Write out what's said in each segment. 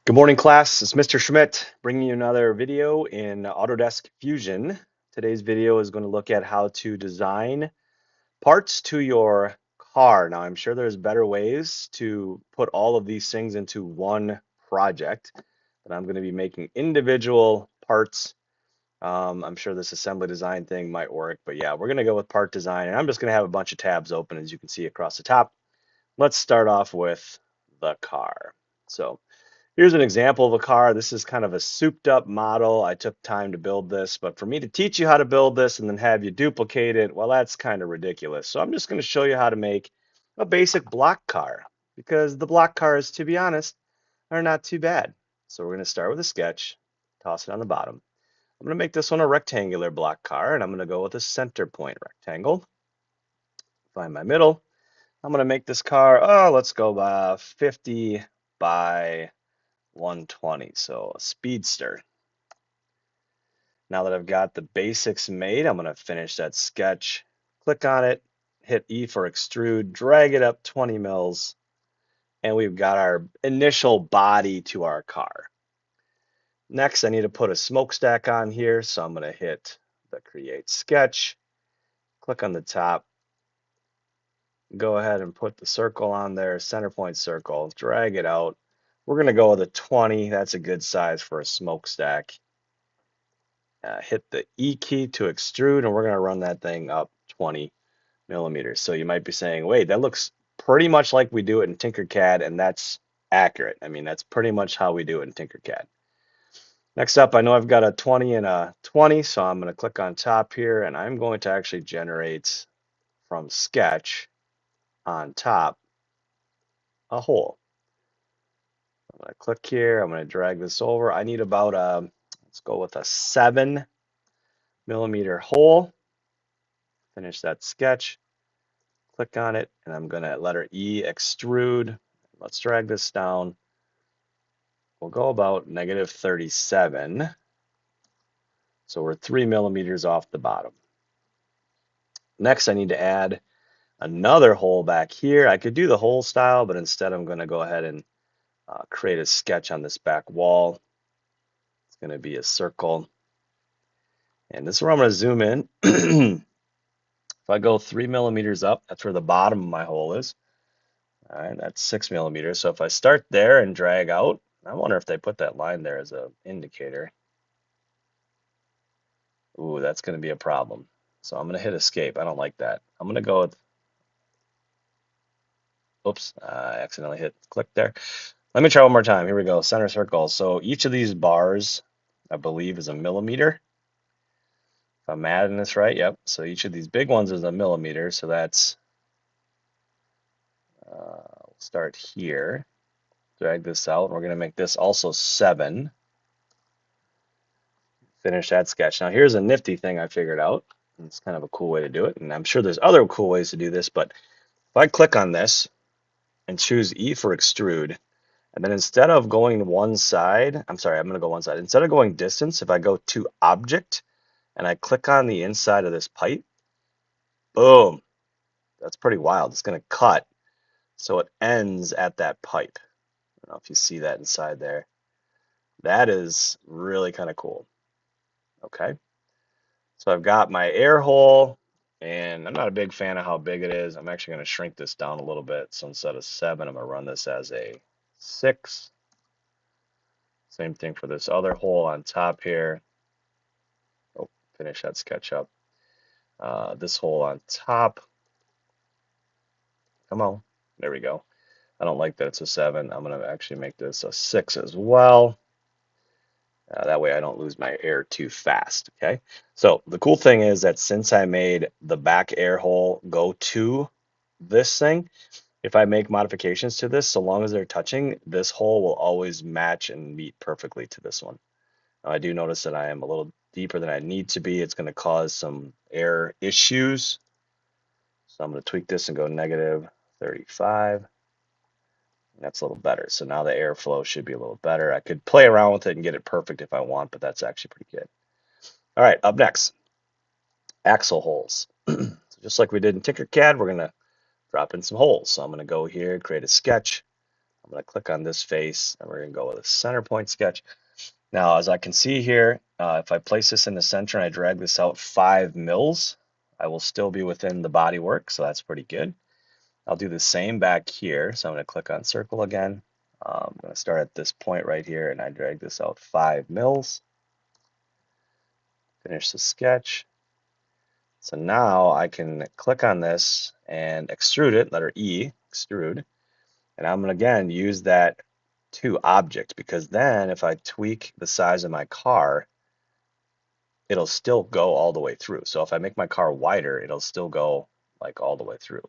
Good morning, class. It's Mr. Schmidt bringing you another video in Autodesk Fusion. Today's video is going to look at how to design parts to your car. Now, I'm sure there's better ways to put all of these things into one project, but I'm going to be making individual parts. I'm sure this assembly design thing might work, but yeah, we're going to go with part design, and I'm just going to have a bunch of tabs open, as you can see across the top. Let's start off with the car. So here's an example of a car. This is kind of a souped up model. I took time to build this, but for me to teach you how to build this and then have you duplicate it, well, that's kind of ridiculous. So I'm just going to show you how to make a basic block car because the block cars, to be honest, are not too bad. So we're going to start with a sketch, toss it on the bottom. I'm going to make this one a rectangular block car, and I'm going to go with a center point rectangle. Find my middle. I'm going to make this car, let's go 50 by 120, so a speedster. Now that I've got the basics made, I'm going to finish that sketch, click on it, hit E for extrude, drag it up 20 mils, and we've got our initial body to our car. Next, I need to put a smokestack on here, so I'm going to hit the create sketch, click on the top, go ahead and put the circle on there, center point circle, drag it out. We're going to go with a 20. That's a good size for a smokestack. Hit the E key to extrude, and we're going to run that thing up 20 millimeters. So you might be saying, wait, that looks pretty much like we do it in Tinkercad, and that's accurate. I mean, that's pretty much how we do it in Tinkercad. Next up, I know I've got a 20 and a 20, so I'm going to click on top here, and I'm going to actually generate from sketch on top a hole. I'm going to click here. I'm going to drag this over. I need about let's go with a 7 millimeter hole. Finish that sketch. Click on it, and I'm going to letter E extrude. Let's drag this down. We'll go about -37. So we're 3 millimeters off the bottom. Next, I need to add another hole back here. I could do the hole style, but instead I'm going to go ahead and create a sketch on this back wall. It's going to be a circle. And this is where I'm going to zoom in. If I go 3 millimeters up, that's where the bottom of my hole is. All right, that's 6 millimeters. So if I start there and drag out, I wonder if they put that line there as an indicator. Ooh, that's going to be a problem. So I'm going to hit escape. I don't like that. I'm going to go with, oops, I accidentally hit click there. Let me try one more time. Here we go, center circle. So each of these bars, I believe, is a millimeter. If I'm adding this right, yep. So each of these big ones is a millimeter. So that's, we'll start here. Drag this out. We're going to make this also 7. Finish that sketch. Now here's a nifty thing I figured out. It's kind of a cool way to do it, and I'm sure there's other cool ways to do this, but if I click on this and choose E for extrude, and then instead of going one side, I'm sorry, I'm going to go one side. Instead of going distance, if I go to object and I click on the inside of this pipe, boom, that's pretty wild. It's going to cut so it ends at that pipe. I don't know if you see that inside there. That is really kind of cool. Okay. So I've got my air hole, and I'm not a big fan of how big it is. I'm actually going to shrink this down a little bit. So instead of 7, I'm going to run this as a 6. Same thing for this other hole on top here. Oh, finish that sketch up. This hole on top. Come on. There we go. I don't like that it's a 7. I'm going to actually make this a 6 as well. That way I don't lose my air too fast, okay? So the cool thing is that since I made the back air hole go to this thing, if I make modifications to this, so long as they're touching, this hole will always match and meet perfectly to this one. Now, I do notice that I am a little deeper than I need to be. It's going to cause some air issues. So I'm going to tweak this and go -35. That's a little better. So now the airflow should be a little better. I could play around with it and get it perfect if I want, but that's actually pretty good. All right, up next, axle holes. So just like we did in Tinkercad, we're going to drop in some holes. So I'm going to go here, create a sketch. I'm going to click on this face, and we're going to go with a center point sketch. Now, as I can see here, if I place this in the center and I drag this out 5 mils, I will still be within the bodywork, so that's pretty good. I'll do the same back here, so I'm going to click on circle again. I'm going to start at this point right here, and I drag this out 5 mils. Finish the sketch. So now I can click on this and extrude it, letter E, extrude. And I'm going to again use that to object, because then if I tweak the size of my car, it'll still go all the way through. So if I make my car wider, it'll still go like all the way through.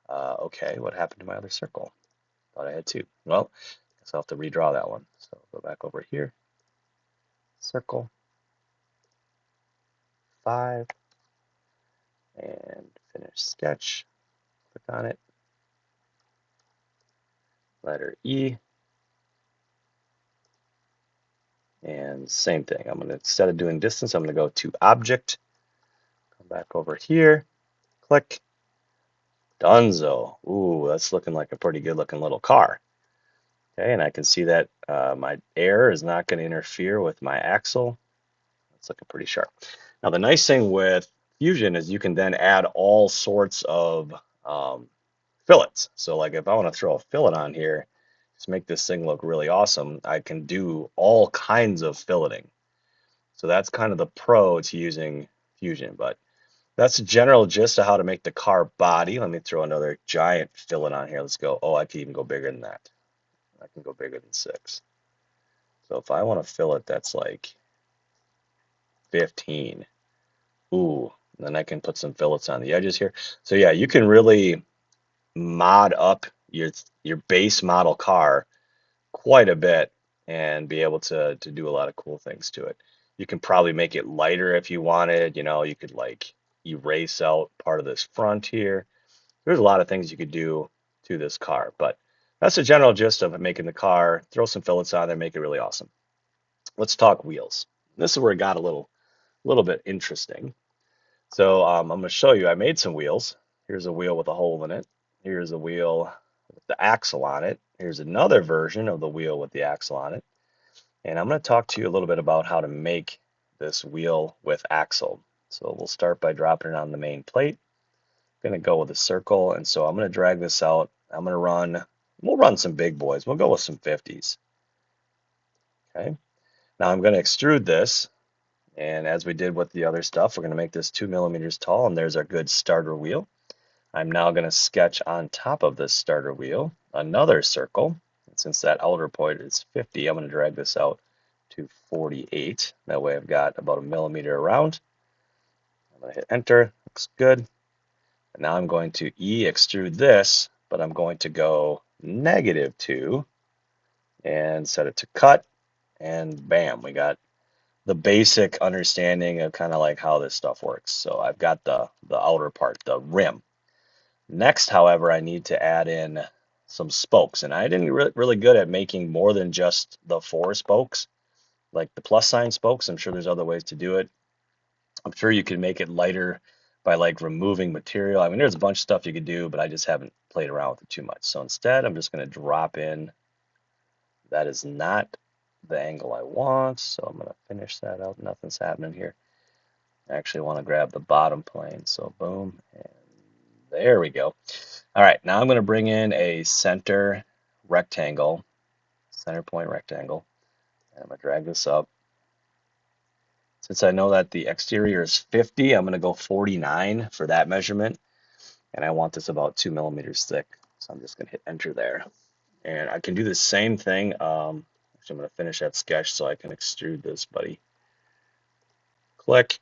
Okay, what happened to my other circle? Thought I had 2. Well, I guess I'll have to redraw that one. So go back over here, circle, 5, and finish sketch. Click on it, letter E, and same thing. I'm going to, instead of doing distance, I'm going to go to object, come back over here, click, Dunzo. Ooh, that's looking like a pretty good looking little car. Okay, and I can see that my air is not going to interfere with my axle. It's looking pretty sharp. Now, the nice thing with Fusion is you can then add all sorts of fillets. So like if I want to throw a fillet on here, just make this thing look really awesome, I can do all kinds of filleting. So that's kind of the pro to using Fusion. But that's the general gist of how to make the car body. Let me throw another giant fillet on here. Let's go. Oh, I can even go bigger than that. I can go bigger than 6. So if I want to fillet that's like 15, ooh, then I can put some fillets on the edges here. So yeah, you can really mod up your base model car quite a bit and be able to do a lot of cool things to it. You can probably make it lighter if you wanted. You know, you could like erase out part of this front here. There's a lot of things you could do to this car, but that's the general gist of making the car. Throw some fillets on there, make it really awesome. Let's talk wheels. This is where it got a little bit interesting. So I'm going to show you. I made some wheels. Here's a wheel with a hole in it. Here's a wheel with the axle on it. Here's another version of the wheel with the axle on it. And I'm going to talk to you a little bit about how to make this wheel with axle. So we'll start by dropping it on the main plate. I'm going to go with a circle, and so I'm going to drag this out. I'm going to we'll run some big boys. We'll go with some 50s. Okay. Now I'm going to extrude this, and as we did with the other stuff, we're going to make this 2 millimeters tall, and there's our good starter wheel. I'm now going to sketch on top of this starter wheel another circle. And since that outer point is 50, I'm going to drag this out to 48. That way I've got about 1 millimeter around. I'm going to hit enter. Looks good. And now I'm going to extrude this, but I'm going to go -2 and set it to cut. And bam, we got the basic understanding of kind of like how this stuff works. So I've got the outer part, the rim. Next, however, I need to add in some spokes, and I didn't really good at making more than just the 4 spokes, like the plus sign spokes. I'm sure there's other ways to do it. I'm sure you can make it lighter by like removing material. I mean, there's a bunch of stuff you could do, but I just haven't played around with it too much. So instead, I'm just going to drop in. That is not the angle I want, so I'm going to finish that out. Nothing's happening here. I actually want to grab the bottom plane, so boom, and there we go. All right, now I'm going to bring in a center rectangle, center point rectangle, and I'm going to drag this up. Since I know that the exterior is 50, I'm going to go 49 for that measurement, and I want this about 2 millimeters thick, so I'm just going to hit enter there. And I can do the same thing. Actually, I'm going to finish that sketch so I can extrude this, buddy. Click,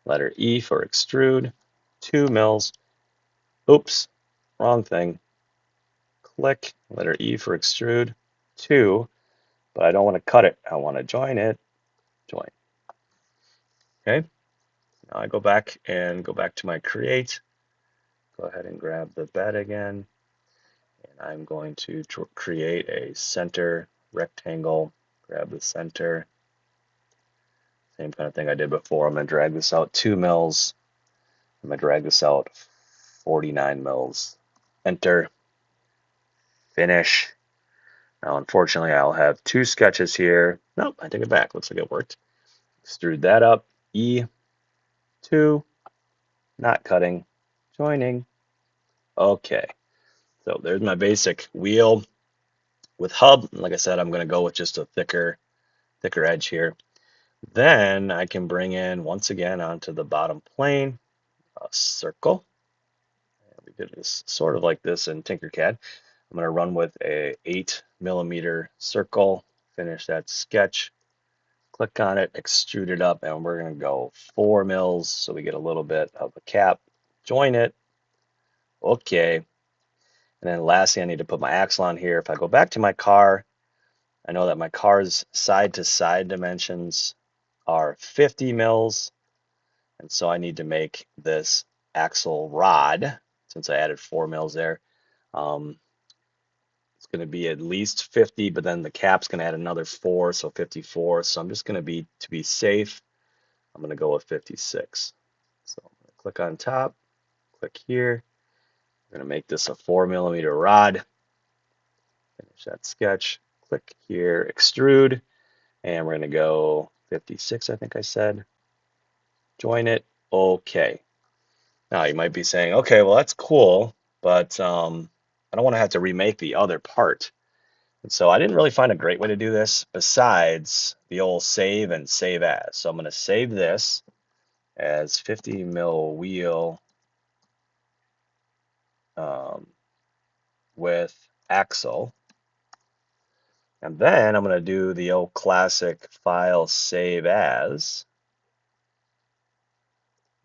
letter E for extrude, 2 mils. Oops, wrong thing. Click, letter E for extrude, 2, but I don't want to cut it. I want to join it, join. Okay, now I go back to my create. Go ahead and grab the bed again, and I'm going to create a center rectangle. Grab the center. Same kind of thing I did before. I'm going to drag this out 2 mils. I'm going to drag this out 49 mils. Enter. Finish. Now, unfortunately, I'll have two sketches here. Nope, I take it back. Looks like it worked. Extrude that up. E2, not cutting, joining. Okay, so there's my basic wheel with hub. Like I said, I'm going to go with just a thicker edge here. Then I can bring in, once again, onto the bottom plane, a circle. We did this sort of like this in Tinkercad. I'm going to run with a 8mm circle, finish that sketch, click on it, extrude it up, and we're going to go 4 mils so we get a little bit of a cap. Join it. Okay. And then lastly, I need to put my axle on here. If I go back to my car, I know that my car's side-to-side dimensions are 50 mils. And so I need to make this axle rod, since I added 4 mils there. It's going to be at least 50, but then the cap's going to add another 4, so 54. So I'm just going to be safe, I'm going to go with 56. So I'm going to click on top, click here. We're going to make this a 4mm rod. Finish that sketch. Click here, extrude, and we're going to go 56, I think I said. Join it. Okay. Now you might be saying, okay, well that's cool, but I don't want to have to remake the other part. And so I didn't really find a great way to do this besides the old save and save as. So I'm going to save this as 50 mil wheel with axle. And then I'm going to do the old classic file save as.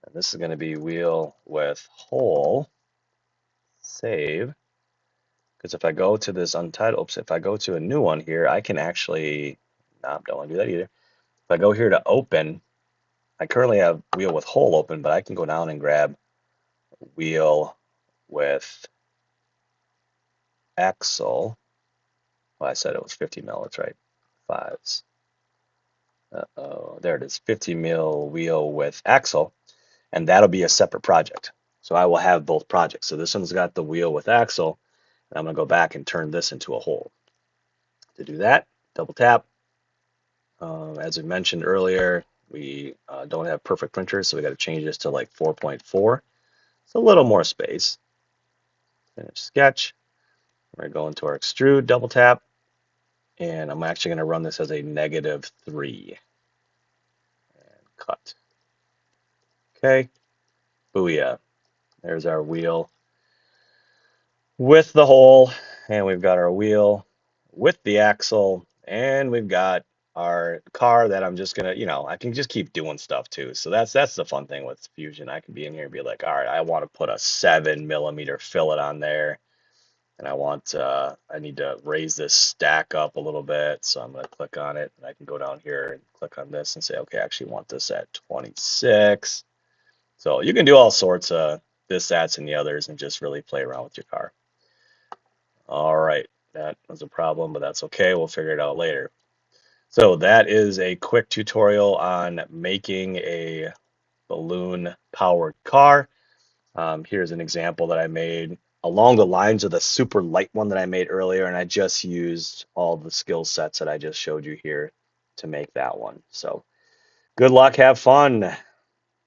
And this is going to be wheel with hole, save. Because if I go to this untitled, oops, if I go to a new one here, I can actually, no, don't want to do that either. If I go here to open, I currently have wheel with hole open, but I can go down and grab wheel with axle. Well, I said it was 50 mil, that's right. Fives. Uh-oh, there it is, 50 mil wheel with axle, and that'll be a separate project. So I will have both projects. So this one's got the wheel with axle, and I'm going to go back and turn this into a hole. To do that, double tap. As we mentioned earlier, we don't have perfect printers, so we got to change this to like 4.4. It's a little more space. Finish sketch. We're going to go into our extrude, double tap, and I'm actually going to run this as a -3. And cut. Okay, booyah. There's our wheel with the hole, and we've got our wheel with the axle, and we've got our car that I'm just gonna, I can just keep doing stuff too. So that's the fun thing with Fusion. I can be in here and be like, all right, I want to put a 7mm fillet on there, and I need to raise this stack up a little bit. So I'm gonna click on it, and I can go down here and click on this and say, okay, I actually want this at 26. So you can do all sorts of this, that's, and the others, and just really play around with your car. All right, that was a problem, but that's okay. We'll figure it out later. So that is a quick tutorial on making a balloon-powered car. Here's an example that I made along the lines of the super light one that I made earlier, and I just used all the skill sets that I just showed you here to make that one. So good luck, have fun.